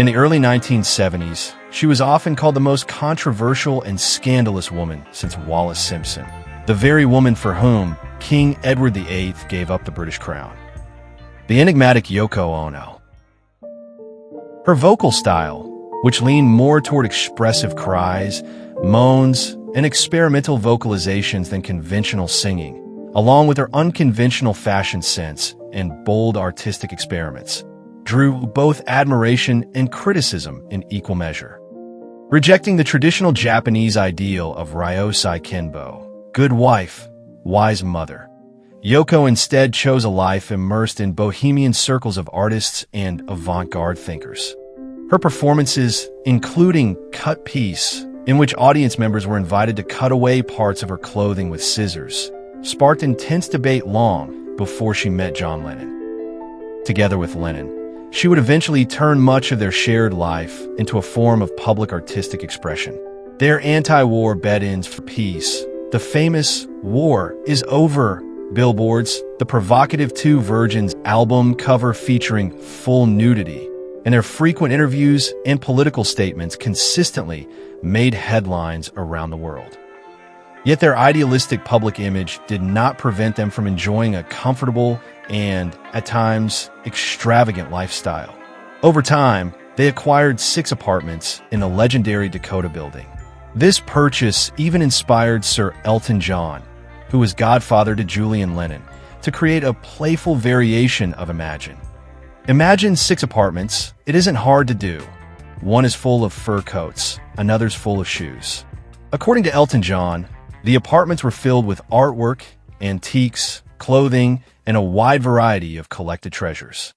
In the early 1970s, she was often called the most controversial and scandalous woman since Wallis Simpson, the very woman for whom King Edward VIII gave up the British crown. The enigmatic Yoko Ono. Her vocal style, which leaned more toward expressive cries, moans, and experimental vocalizations than conventional singing, along with her unconventional fashion sense and bold artistic experiments, drew both admiration and criticism in equal measure. Rejecting the traditional Japanese ideal of ryosai kenbo, good wife, wise mother, Yoko instead chose a life immersed in bohemian circles of artists and avant-garde thinkers. Her performances, including Cut Piece, in which audience members were invited to cut away parts of her clothing with scissors, sparked intense debate long before she met John Lennon. Together with Lennon, she would eventually turn much of their shared life into a form of public artistic expression. Their anti-war bed-ins for peace, the famous "War is Over" billboards, the provocative Two Virgins album cover featuring full nudity, and their frequent interviews and political statements consistently made headlines around the world. Yet their idealistic public image did not prevent them from enjoying a comfortable and, at times, extravagant lifestyle. Over time, they acquired 6 apartments in the legendary Dakota building. This purchase even inspired Sir Elton John, who was godfather to Julian Lennon, to create a playful variation of Imagine. Imagine 6 apartments. It isn't hard to do. One is full of fur coats, another's full of shoes. According to Elton John, the apartments were filled with artwork, antiques, clothing, and a wide variety of collected treasures.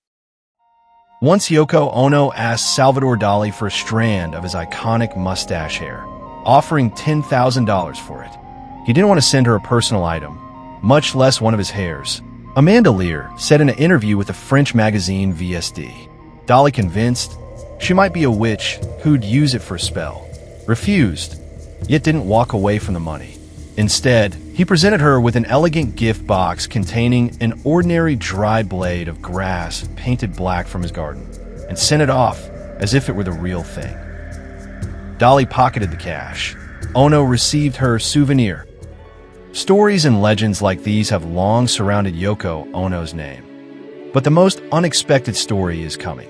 Once Yoko Ono asked Salvador Dali for a strand of his iconic mustache hair, offering $10,000 for it. He didn't want to send her a personal item, much less one of his hairs. Amanda Lear said in an interview with the French magazine VSD, Dali, convinced she might be a witch who'd use it for a spell, refused, yet didn't walk away from the money. Instead, he presented her with an elegant gift box containing an ordinary dried blade of grass painted black from his garden, and sent it off as if it were the real thing. Dali pocketed the cash. Ono received her souvenir. Stories and legends like these have long surrounded Yoko Ono's name. But the most unexpected story is coming.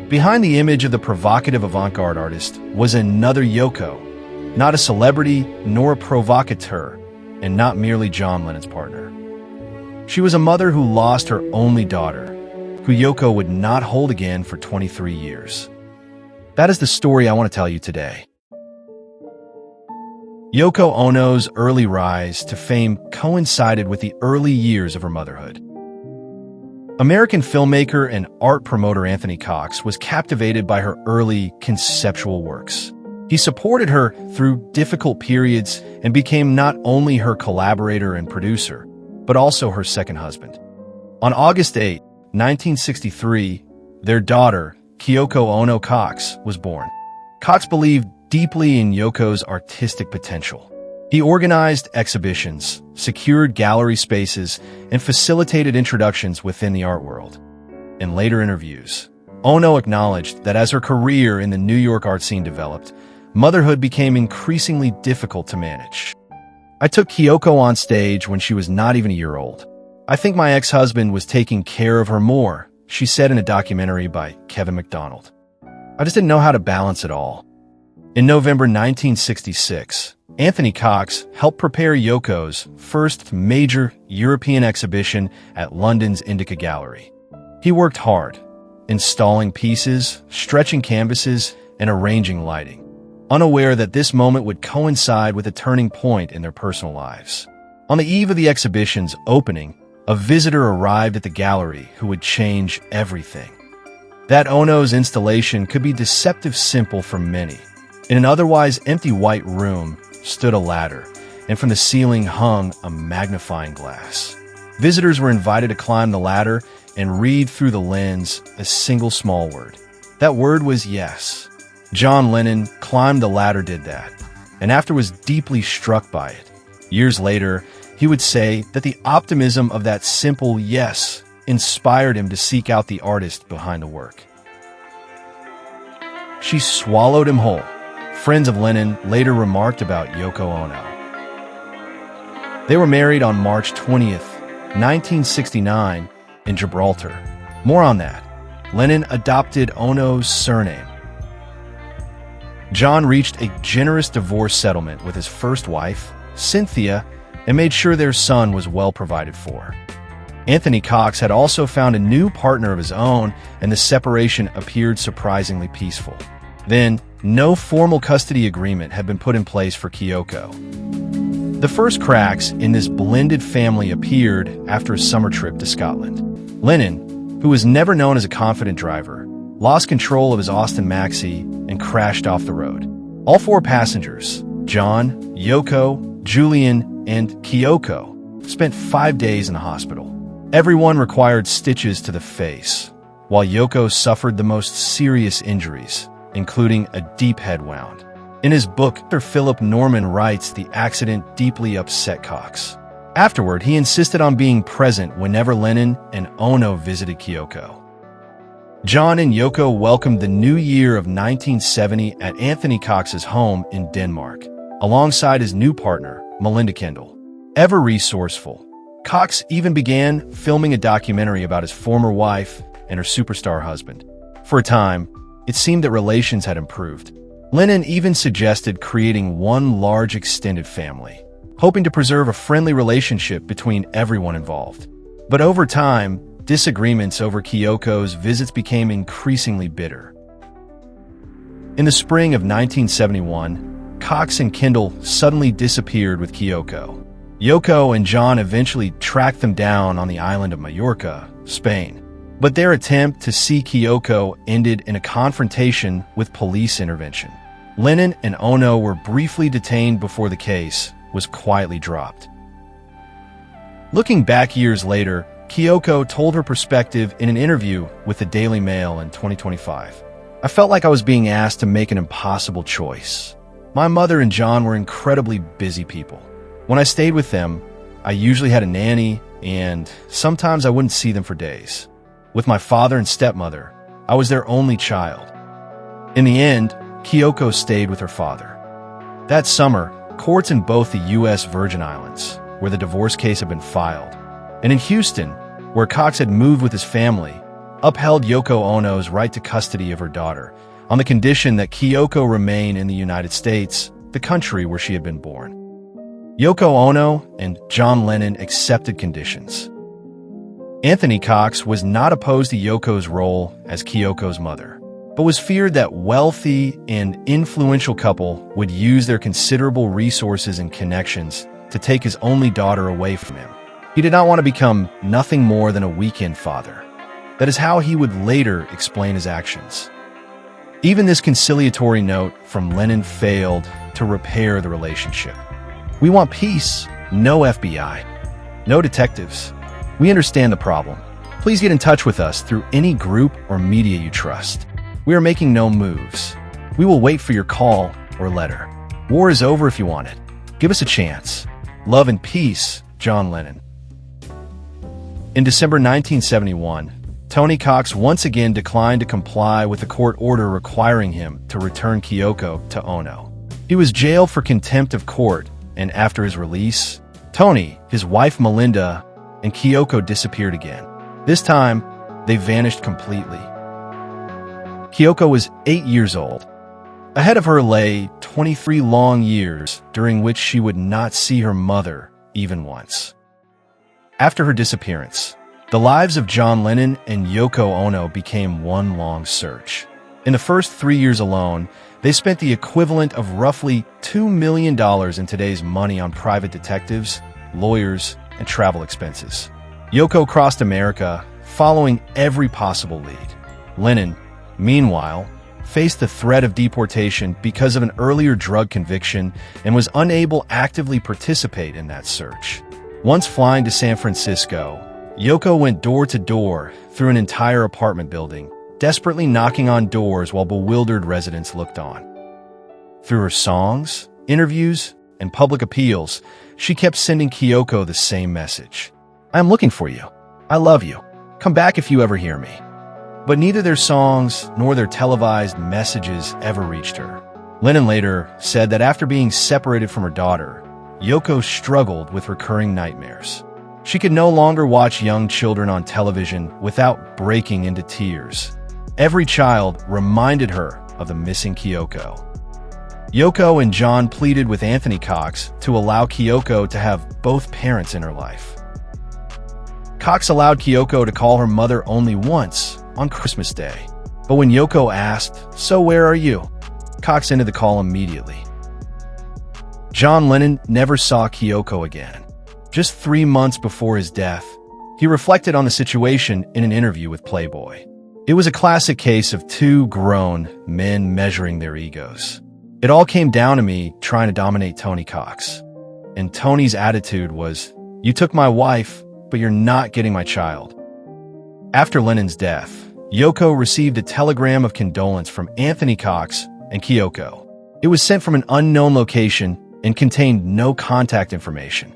Behind the image of the provocative avant-garde artist was another Yoko, not a celebrity nor a provocateur, and not merely John Lennon's partner. She was a mother who lost her only daughter, who Yoko would not hold again for 23 years. That is the story I want to tell you today. Yoko Ono's early rise to fame coincided with the early years of her motherhood. American filmmaker and art promoter Anthony Cox was captivated by her early conceptual works. He supported her through difficult periods and became not only her collaborator and producer, but also her second husband. On August 8, 1963, their daughter, Kyoko Ono Cox, was born. Cox believed deeply in Yoko's artistic potential. He organized exhibitions, secured gallery spaces, and facilitated introductions within the art world. In later interviews, Ono acknowledged that as her career in the New York art scene developed, motherhood became increasingly difficult to manage. I took Kyoko on stage when she was not even a year old. I think my ex-husband was taking care of her more, she said in a documentary by Kevin MacDonald. I just didn't know how to balance it all. In November 1966, Anthony Cox helped prepare Yoko's first major European exhibition at London's Indica Gallery. He worked hard, installing pieces, stretching canvases, and arranging lighting, unaware that this moment would coincide with a turning point in their personal lives. On the eve of the exhibition's opening, a visitor arrived at the gallery who would change everything. That Ono's installation could be deceptive simple for many. In an otherwise empty white room stood a ladder, and from the ceiling hung a magnifying glass. Visitors were invited to climb the ladder and read through the lens a single small word. That word was yes. John Lennon climbed the ladder, did that, and after was deeply struck by it. Years later, he would say that the optimism of that simple yes inspired him to seek out the artist behind the work. She swallowed him whole. Friends of Lennon later remarked about Yoko Ono. They were married on March 20th, 1969, in Gibraltar. More on that. Lennon adopted Ono's surname. John reached a generous divorce settlement with his first wife, Cynthia, and made sure their son was well provided for. Anthony Cox had also found a new partner of his own, and the separation appeared surprisingly peaceful. Then, no formal custody agreement had been put in place for Kyoko. The first cracks in this blended family appeared after a summer trip to Scotland. Lennon, who was never known as a confident driver, lost control of his Austin Maxi and crashed off the road. All four passengers, John, Yoko, Julian, and Kyoko, spent 5 days in the hospital. Everyone required stitches to the face, while Yoko suffered the most serious injuries, including a deep head wound. In his book, Dr. Philip Norman writes the accident deeply upset Cox. Afterward, he insisted on being present whenever Lennon and Ono visited Kyoko. John and Yoko welcomed the new year of 1970 at Anthony Cox's home in Denmark, alongside his new partner, Melinda Kendall. Ever resourceful, Cox even began filming a documentary about his former wife and her superstar husband. For a time, it seemed that relations had improved. Lennon even suggested creating one large extended family, hoping to preserve a friendly relationship between everyone involved. But over time, disagreements over Kyoko's visits became increasingly bitter. In the spring of 1971, Cox and Kendall suddenly disappeared with Kyoko. Yoko and John eventually tracked them down on the island of Majorca, Spain. But their attempt to see Kyoko ended in a confrontation with police intervention. Lennon and Ono were briefly detained before the case was quietly dropped. Looking back years later, Kyoko told her perspective in an interview with the Daily Mail in 2025. I felt like I was being asked to make an impossible choice. My mother and John were incredibly busy people. When I stayed with them, I usually had a nanny, and sometimes I wouldn't see them for days. With my father and stepmother, I was their only child. In the end, Kyoko stayed with her father. That summer, courts in both the U.S. Virgin Islands, where the divorce case had been filed, and in Houston, where Cox had moved with his family, upheld Yoko Ono's right to custody of her daughter, on the condition that Kyoko remain in the United States, the country where she had been born. Yoko Ono and John Lennon accepted conditions. Anthony Cox was not opposed to Yoko's role as Kyoko's mother, but was feared that wealthy and influential couple would use their considerable resources and connections to take his only daughter away from him. He did not want to become nothing more than a weekend father. That is how he would later explain his actions. Even this conciliatory note from Lennon failed to repair the relationship. We want peace, no FBI, no detectives. We understand the problem. Please get in touch with us through any group or media you trust. We are making no moves. We will wait for your call or letter. War is over if you want it. Give us a chance. Love and peace, John Lennon. In December 1971, Tony Cox once again declined to comply with the court order requiring him to return Kyoko to Ono. He was jailed for contempt of court, and after his release, Tony, his wife Melinda, and Kyoko disappeared again. This time, they vanished completely. Kyoko was 8 years old. Ahead of her lay 23 long years during which she would not see her mother even once. After her disappearance, the lives of John Lennon and Yoko Ono became one long search. In the first 3 years alone, they spent the equivalent of roughly $2 million in today's money on private detectives, lawyers, and travel expenses. Yoko crossed America, following every possible lead. Lennon, meanwhile, faced the threat of deportation because of an earlier drug conviction and was unable to actively participate in that search. Once flying to San Francisco, Yoko went door to door through an entire apartment building, desperately knocking on doors while bewildered residents looked on. Through her songs, interviews, and public appeals, she kept sending Kyoko the same message. I am looking for you. I love you. Come back if you ever hear me. But neither their songs nor their televised messages ever reached her. Lennon later said that after being separated from her daughter, Yoko struggled with recurring nightmares. She could no longer watch young children on television without breaking into tears. Every child reminded her of the missing Kyoko. Yoko and John pleaded with Anthony Cox to allow Kyoko to have both parents in her life. Cox allowed Kyoko to call her mother only once, on Christmas Day. But when Yoko asked, "So where are you?" Cox ended the call immediately. John Lennon never saw Kyoko again. Just 3 months before his death, he reflected on the situation in an interview with Playboy. It was a classic case of two grown men measuring their egos. It all came down to me trying to dominate Tony Cox. And Tony's attitude was, "You took my wife, but you're not getting my child." After Lennon's death, Yoko received a telegram of condolence from Anthony Cox and Kyoko. It was sent from an unknown location and contained no contact information.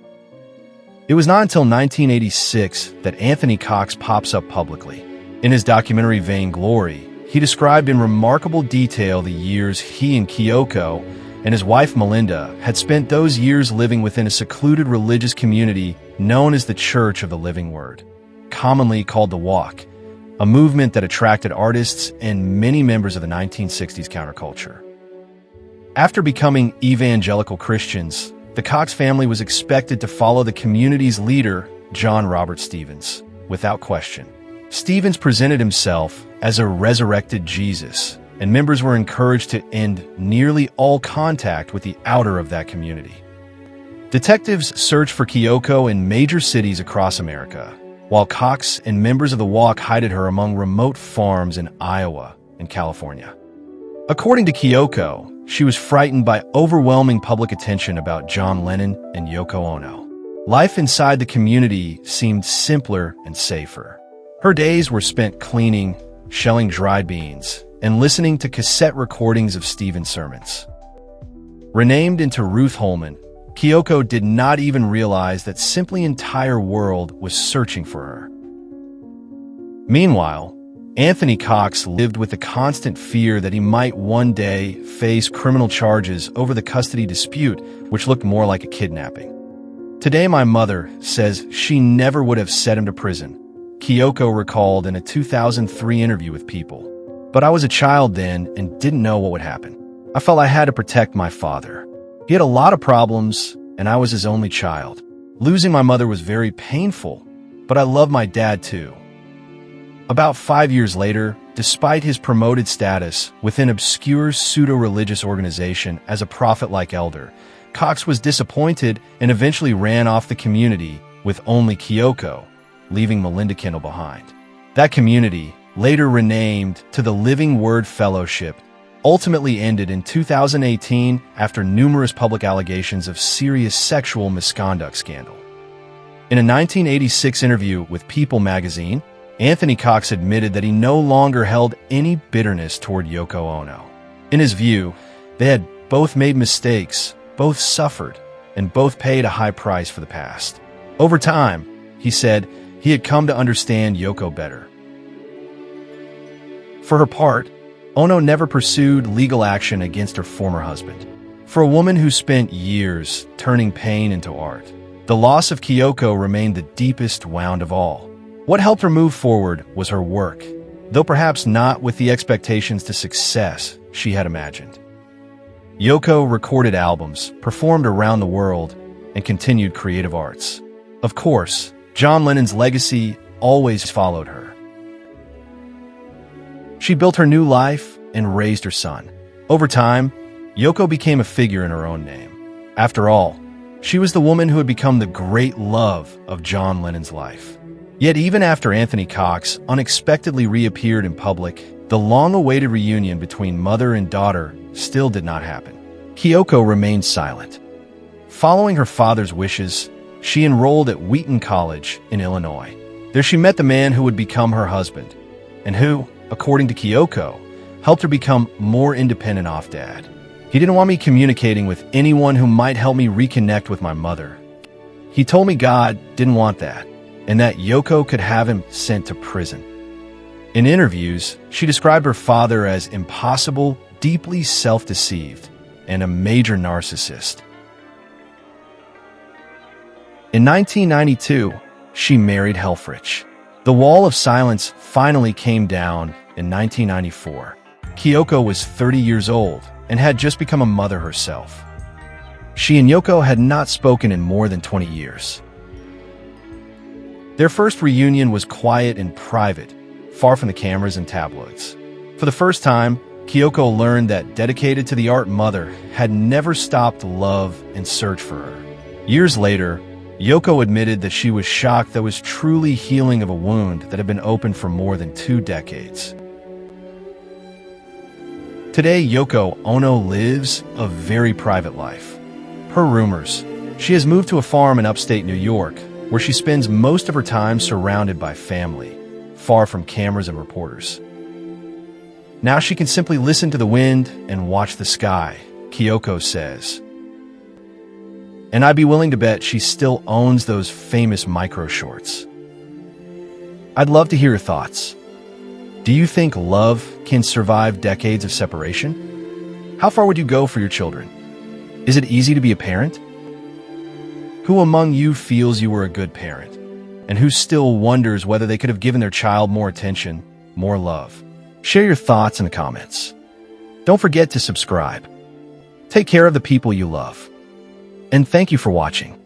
It was not until 1986 that Anthony Cox pops up publicly. In his documentary Vainglory, he described in remarkable detail the years he and Kyoko and his wife Melinda had spent those years living within a secluded religious community known as the Church of the Living Word, commonly called the Walk, a movement that attracted artists and many members of the 1960s counterculture. After becoming evangelical Christians, the Cox family was expected to follow the community's leader, John Robert Stevens, without question. Stevens presented himself as a resurrected Jesus, and members were encouraged to end nearly all contact with the outer of that community. Detectives searched for Kyoko in major cities across America, while Cox and members of the Walk hid her among remote farms in Iowa and California. According to Kyoko, she was frightened by overwhelming public attention about John Lennon and Yoko Ono. Life inside the community seemed simpler and safer. Her days were spent cleaning, shelling dried beans, and listening to cassette recordings of Stevens' sermons. Renamed into Ruth Holman, Kyoko did not even realize that simply entire world was searching for her. Meanwhile, Anthony Cox lived with the constant fear that he might one day face criminal charges over the custody dispute, which looked more like a kidnapping. "Today my mother says she never would have sent him to prison," Kyoko recalled in a 2003 interview with People. "But I was a child then and didn't know what would happen. I felt I had to protect my father. He had a lot of problems, and I was his only child. Losing my mother was very painful, but I love my dad too." About 5 years later, despite his promoted status within obscure pseudo-religious organization as a prophet-like elder, Cox was disappointed and eventually ran off the community with only Kyoko, leaving Melinda Kendall behind. That community, later renamed to the Living Word Fellowship, ultimately ended in 2018 after numerous public allegations of serious sexual misconduct scandal. In a 1986 interview with People magazine, Anthony Cox admitted that he no longer held any bitterness toward Yoko Ono. In his view, they had both made mistakes, both suffered, and both paid a high price for the past. Over time, he said, he had come to understand Yoko better. For her part, Ono never pursued legal action against her former husband. For a woman who spent years turning pain into art, the loss of Kyoko remained the deepest wound of all. What helped her move forward was her work, though perhaps not with the expectations to success she had imagined. Yoko recorded albums, performed around the world, and continued creative arts. Of course, John Lennon's legacy always followed her. She built her new life and raised her son. Over time, Yoko became a figure in her own name. After all, she was the woman who had become the great love of John Lennon's life. Yet even after Anthony Cox unexpectedly reappeared in public, the long-awaited reunion between mother and daughter still did not happen. Kyoko remained silent. Following her father's wishes, she enrolled at Wheaton College in Illinois. There she met the man who would become her husband, and who, according to Kyoko, helped her become more independent off Dad. "He didn't want me communicating with anyone who might help me reconnect with my mother. He told me God didn't want that, and that Yoko could have him sent to prison." In interviews, she described her father as impossible, deeply self-deceived, and a major narcissist. In 1992, she married Helfrich. The wall of silence finally came down in 1994. Kyoko was 30 years old and had just become a mother herself. She and Yoko had not spoken in more than 20 years. Their first reunion was quiet and private, far from the cameras and tabloids. For the first time, Kyoko learned that dedicated to the art mother had never stopped love and search for her. Years later, Yoko admitted that she was shocked that was truly healing of a wound that had been open for more than 2 decades. Today, Yoko Ono lives a very private life. Per rumors, she has moved to a farm in upstate New York, where she spends most of her time surrounded by family, far from cameras and reporters. Now she can simply listen to the wind and watch the sky, Kyoko says. And I'd be willing to bet she still owns those famous micro shorts. I'd love to hear your thoughts. Do you think love can survive decades of separation? How far would you go for your children? Is it easy to be a parent? Who among you feels you were a good parent, and who still wonders whether they could have given their child more attention, more love? Share your thoughts in the comments. Don't forget to subscribe. Take care of the people you love. And thank you for watching.